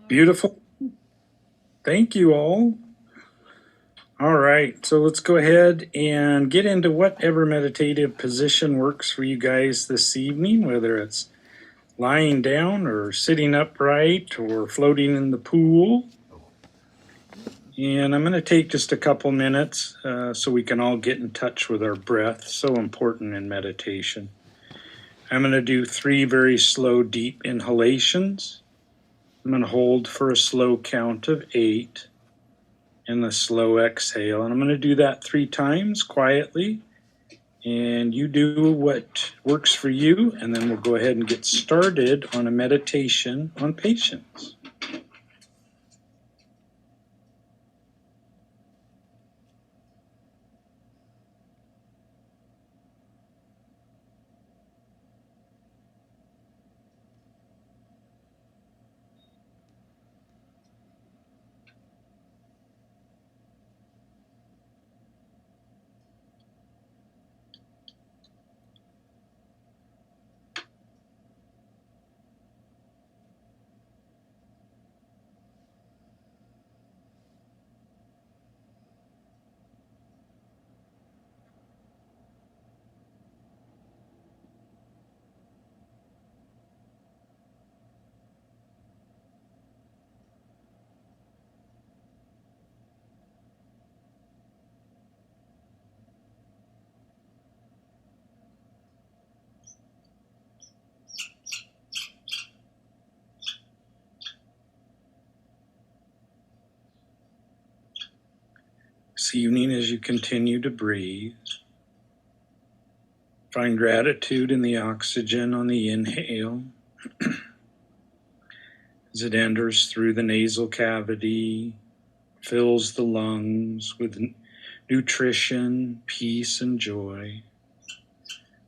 Beautiful. Thank you all. All right, so let's go ahead and get into whatever meditative position works for you guys this evening, whether it's lying down or sitting upright or floating in the pool. And I'm going to take just a couple minutes so we can all get in touch with our breath, so important in meditation. I'm going to do 3 very slow, deep inhalations. I'm going to hold for a slow count of 8 and a slow exhale. And I'm going to do that 3 times quietly. And you do what works for you, and then we'll go ahead and get started on a meditation on patience. This evening, as you continue to breathe, find gratitude in the oxygen on the inhale as it enters through the nasal cavity, fills the lungs with nutrition, peace, and joy.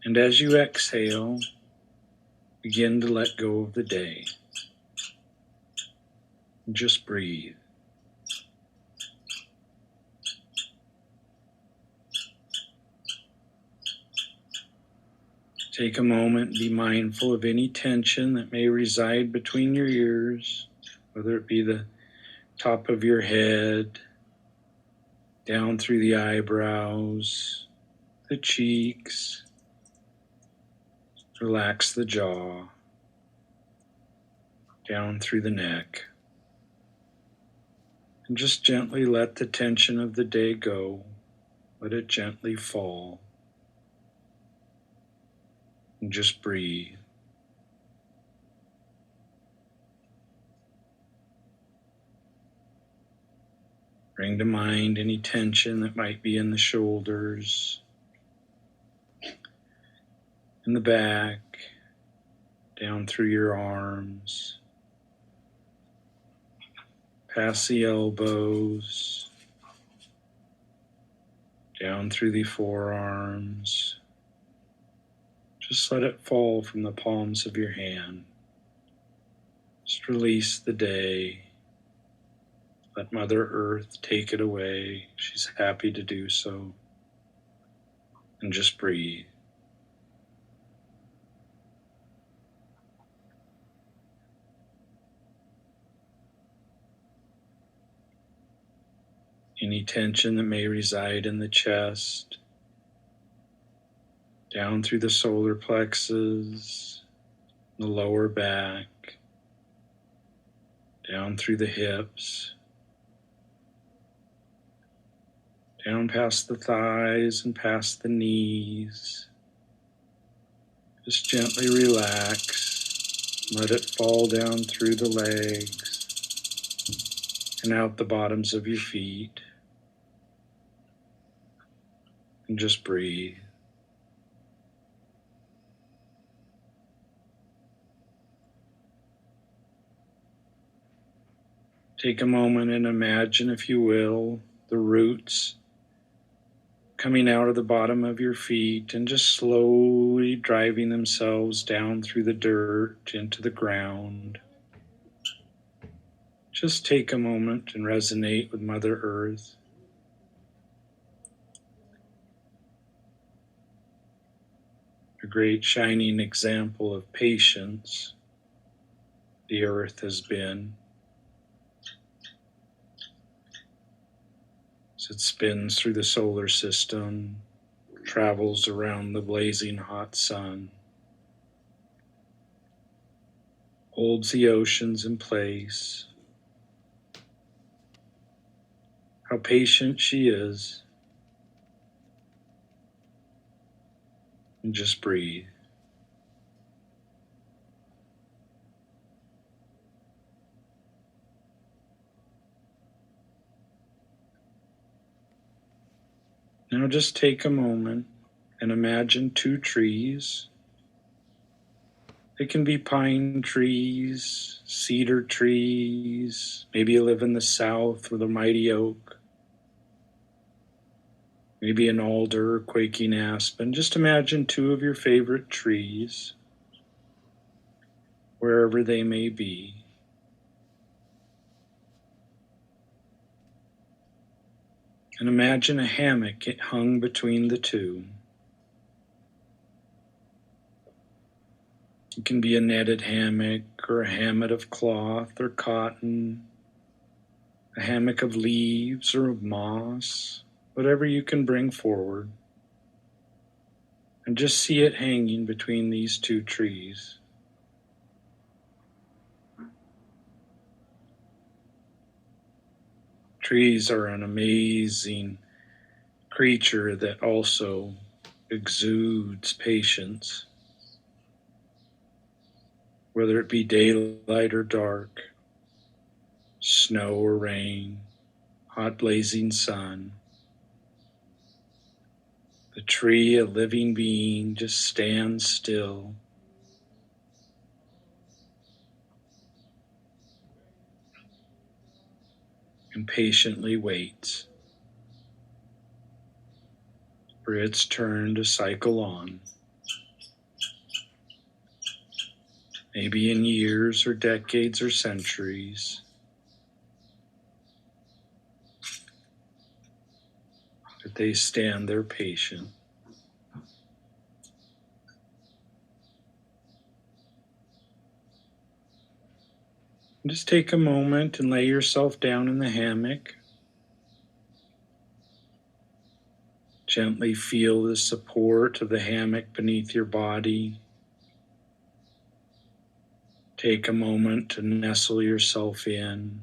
And as you exhale, begin to let go of the day. And just breathe. Take a moment and be mindful of any tension that may reside between your ears, whether it be the top of your head, down through the eyebrows, the cheeks. Relax the jaw, down through the neck. And just gently let the tension of the day go. Let it gently fall. And just breathe. Bring to mind any tension that might be in the shoulders, in the back, down through your arms, past the elbows, down through the forearms. Just let it fall from the palms of your hand. Just release the day. Let Mother Earth take it away. She's happy to do so. And just breathe. Any tension that may reside in the chest, down through the solar plexus, the lower back, down through the hips, down past the thighs and past the knees. Just gently relax. Let it fall down through the legs and out the bottoms of your feet. And just breathe. Take a moment and imagine, if you will, the roots coming out of the bottom of your feet and just slowly driving themselves down through the dirt into the ground. Just take a moment and resonate with Mother Earth. A great shining example of patience the earth has been. as it spins through the solar system, travels around the blazing hot sun, holds the oceans in place. How patient she is. And just breathe. Now just take a moment and imagine two trees. They can be pine trees, cedar trees, maybe you live in the south with a mighty oak, maybe an alder or quaking aspen. Just imagine two of your favorite trees, wherever they may be. And imagine a hammock hung between the two. It can be a netted hammock or a hammock of cloth or cotton, a hammock of leaves or of moss, whatever you can bring forward. And just see it hanging between these two trees. Trees are an amazing creature that also exudes patience. Whether it be daylight or dark, snow or rain, hot blazing sun, the tree, a living being, just stands still and patiently waits for its turn to cycle on. Maybe in years or decades or centuries, that they stand there patient. Just take a moment and lay yourself down in the hammock. Gently feel the support of the hammock beneath your body. Take a moment to nestle yourself in.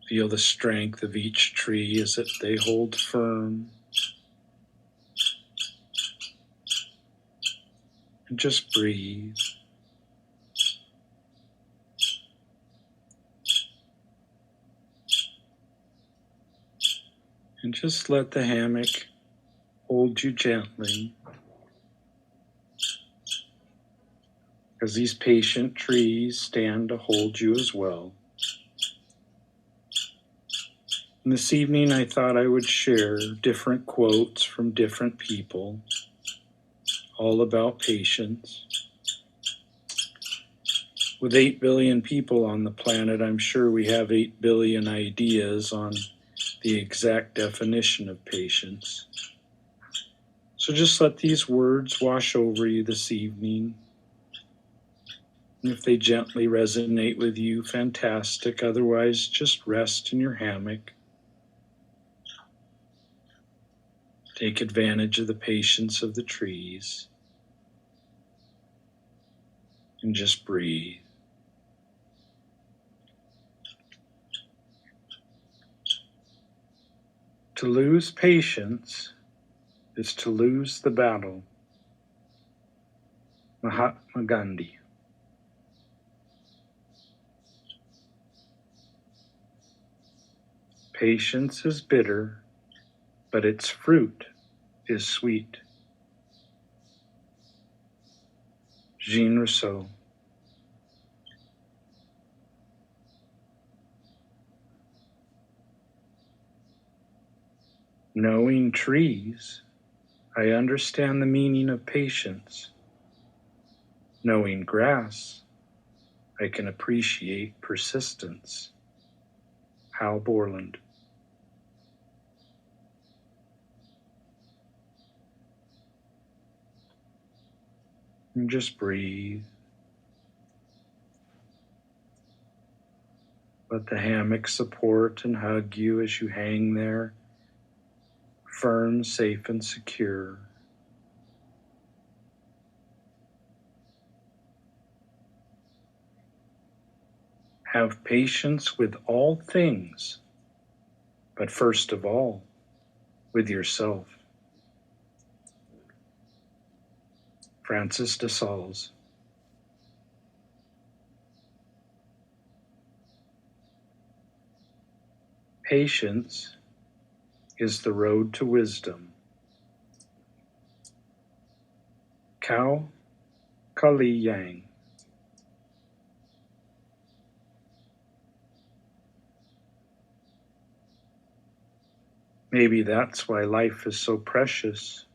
Feel the strength of each tree as they hold firm. And just breathe. And just let the hammock hold you gently as these patient trees stand to hold you as well. And this evening I thought I would share different quotes from different people, all about patience. With 8 billion people on the planet, I'm sure we have 8 billion ideas on the exact definition of patience. So just let these words wash over you this evening. And if they gently resonate with you, fantastic. Otherwise, just rest in your hammock. Take advantage of the patience of the trees. And just breathe. To lose patience is to lose the battle. Mahatma Gandhi. Patience is bitter, but its fruit is sweet. Jean Rousseau. Knowing trees, I understand the meaning of patience. Knowing grass, I can appreciate persistence. Hal Borland. And just breathe. Let the hammock support and hug you as you hang there, firm, safe, and secure. Have patience with all things, but first of all, with yourself. Francis de Sales. Patience is the road to wisdom. Cao Kali Yang. Maybe that's why life is so precious.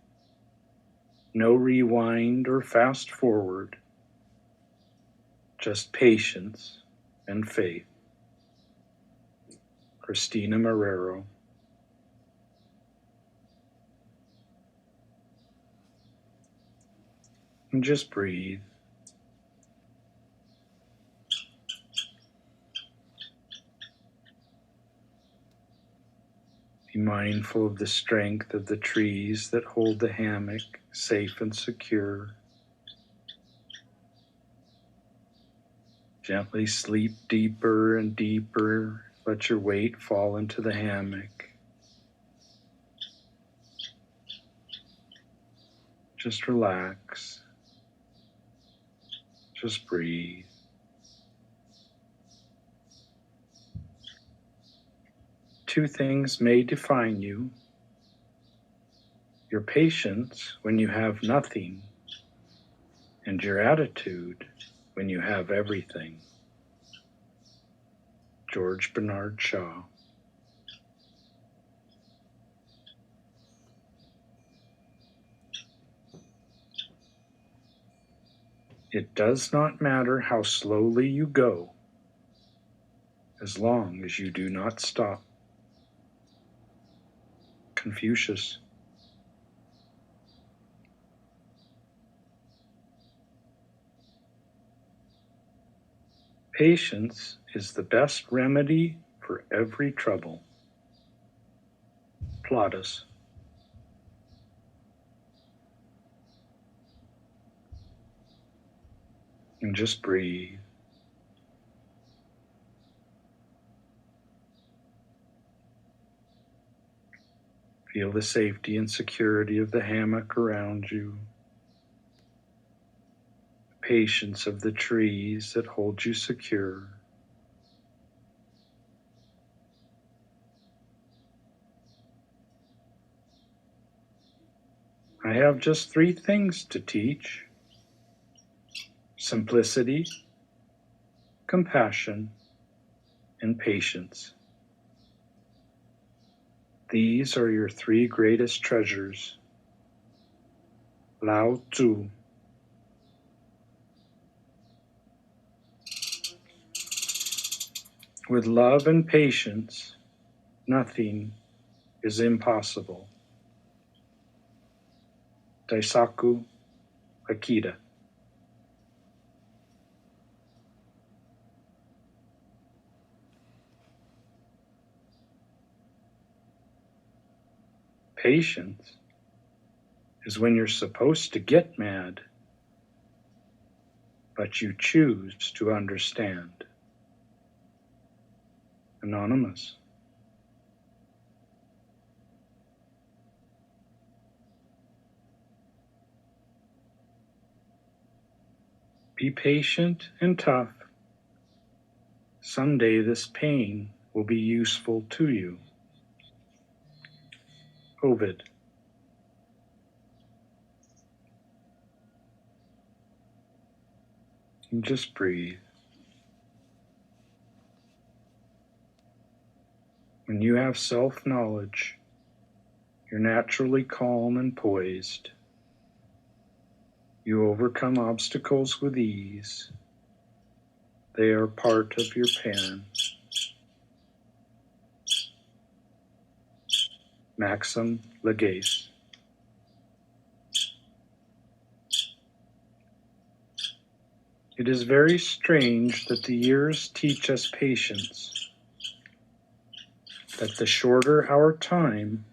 No rewind or fast forward, just patience and faith. Christina Marrero. And just breathe. Be mindful of the strength of the trees that hold the hammock safe and secure. Gently sleep deeper and deeper. Let your weight fall into the hammock. Just relax. Just breathe. Two things may define you: your patience when you have nothing, and your attitude when you have everything. George Bernard Shaw. It does not matter how slowly you go, as long as you do not stop. Confucius. Patience is the best remedy for every trouble. Plautus. And just breathe. Feel the safety and security of the hammock around you. The patience of the trees that hold you secure. I have just 3 things to teach: simplicity, compassion, and patience. These are your 3 greatest treasures. Lao Tzu. With love and patience, nothing is impossible. Daisaku Akita. Patience is when you're supposed to get mad, but you choose to understand. Anonymous. Be patient and tough. Someday this pain will be useful to you. Ovid. And just breathe. When you have self-knowledge, you're naturally calm and poised. You overcome obstacles with ease. They are part of your plan. Maxim Legace. It is very strange that the years teach us patience, that the shorter our time,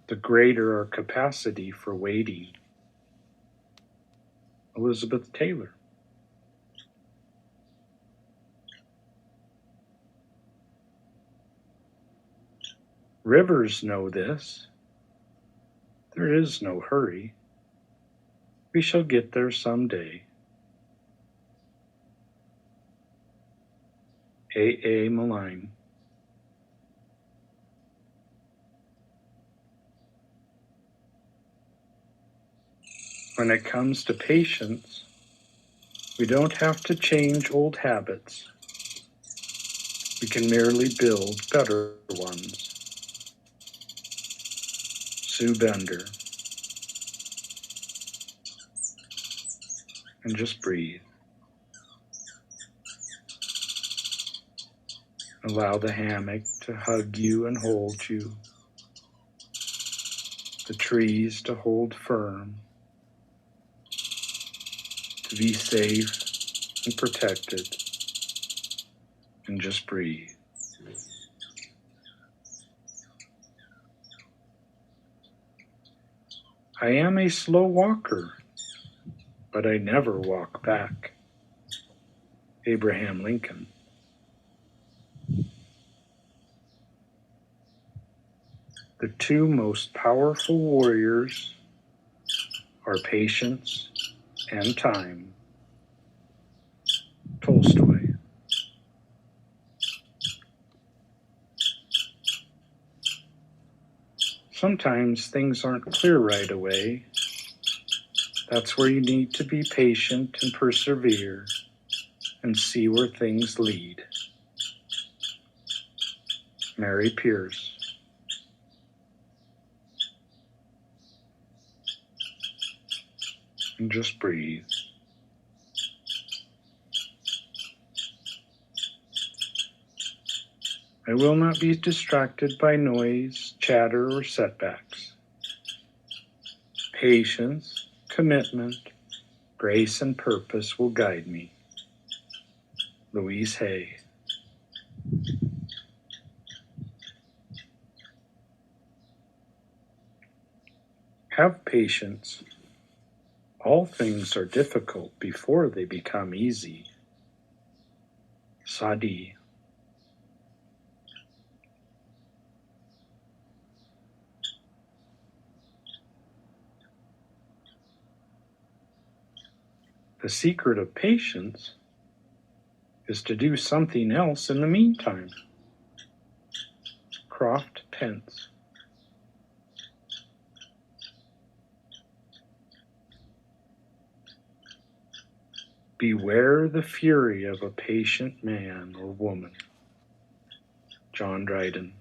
the greater our capacity for waiting. Elizabeth Taylor. Rivers know this. There is no hurry. We shall get there someday. A. Malign. When it comes to patience, we don't have to change old habits. We can merely build better ones. Sue Bender. And just breathe. Allow the hammock to hug you and hold you. The trees to hold firm. To be safe and protected. And just breathe. I am a slow walker, but I never walk back. Abraham Lincoln. The two most powerful warriors are patience and time. Tolstoy. Sometimes things aren't clear right away. That's where you need to be patient and persevere and see where things lead. Mary Pierce. And just breathe. I will not be distracted by noise, chatter, or setbacks. Patience, commitment, grace, and purpose will guide me. Louise Hay. Have patience. All things are difficult before they become easy. Sadi. The secret of patience is to do something else in the meantime. Croft Pence. Beware the fury of a patient man or woman. John Dryden.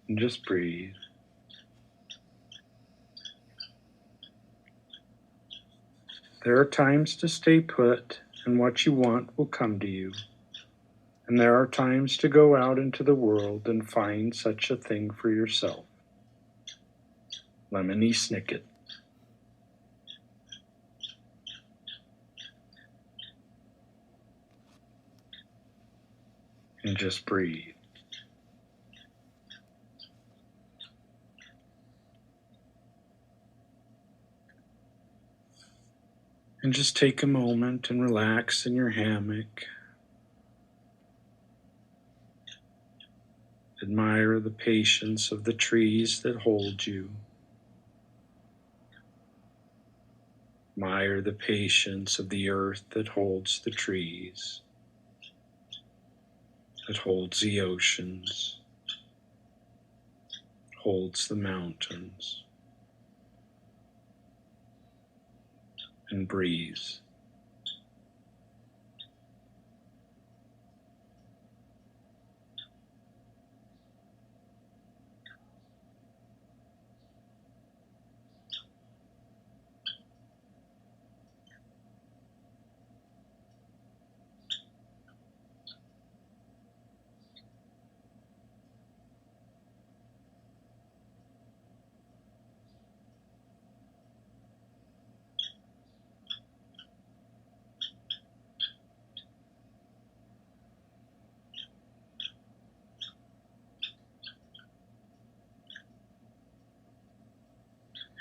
And just breathe. There are times to stay put, and what you want will come to you. And there are times to go out into the world and find such a thing for yourself. Lemony Snicket. And just breathe. And just take a moment and relax in your hammock. Admire the patience of the trees that hold you. Admire the patience of the earth that holds the trees, that holds the oceans, holds the mountains, and breathe.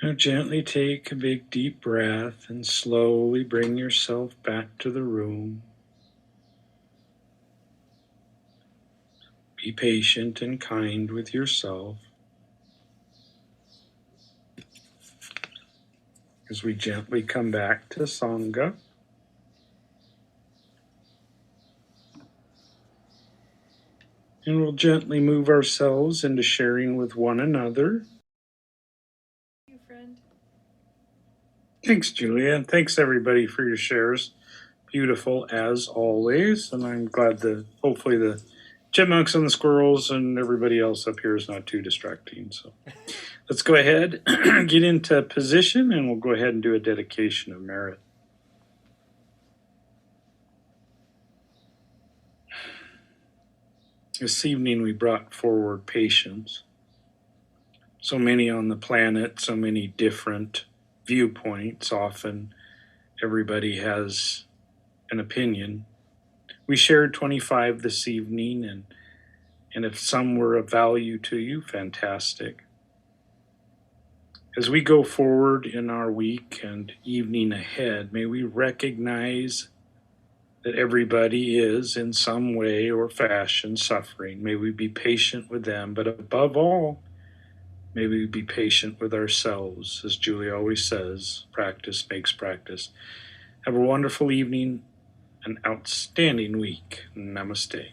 Now gently take a big deep breath and slowly bring yourself back to the room. Be patient and kind with yourself as we gently come back to Sangha. And we'll gently move ourselves into sharing with one another. Thank you, friend. Thanks, Julia, and thanks everybody for your shares. Beautiful as always, and I'm glad that hopefully the chipmunks and the squirrels and everybody else up here is not too distracting. So let's go ahead, get into position, and we'll go ahead and do a dedication of merit. This evening we brought forward patience. So many on the planet, so many different viewpoints. Often everybody has an opinion. We shared 25 this evening, and if some were of value to you, fantastic. As we go forward in our week and evening ahead, may we recognize that everybody is in some way or fashion suffering. May we be patient with them, but above all, may we be patient with ourselves. As Julie always says, practice makes practice. Have a wonderful evening, an outstanding week. Namaste.